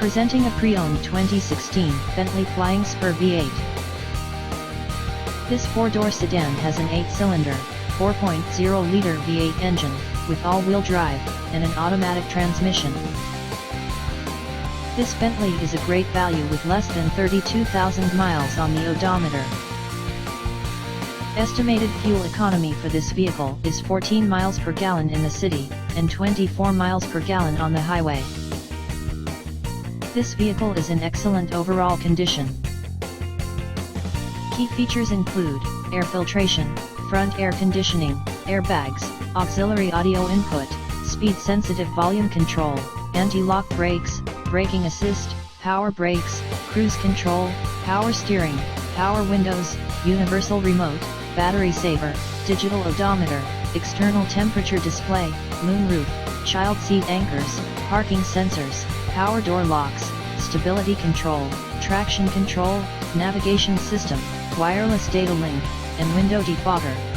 Presenting a pre-owned 2016 Bentley Flying Spur V8. This four-door sedan has an 8-cylinder, 4.0-liter V8 engine, with all-wheel drive, and an automatic transmission. This Bentley is a great value with less than 32,000 miles on the odometer. Estimated fuel economy for this vehicle is 14 miles per gallon in the city, and 24 miles per gallon on the highway. This vehicle is in excellent overall condition. Key features include air filtration, front air conditioning, airbags, auxiliary audio input, speed-sensitive volume control, anti-lock brakes, braking assist, power brakes, cruise control, power steering, power windows, universal remote, battery saver, digital odometer, external temperature display, moonroof, child seat anchors, parking sensors, power door locks, stability control, traction control, navigation system, wireless data link, and window defogger.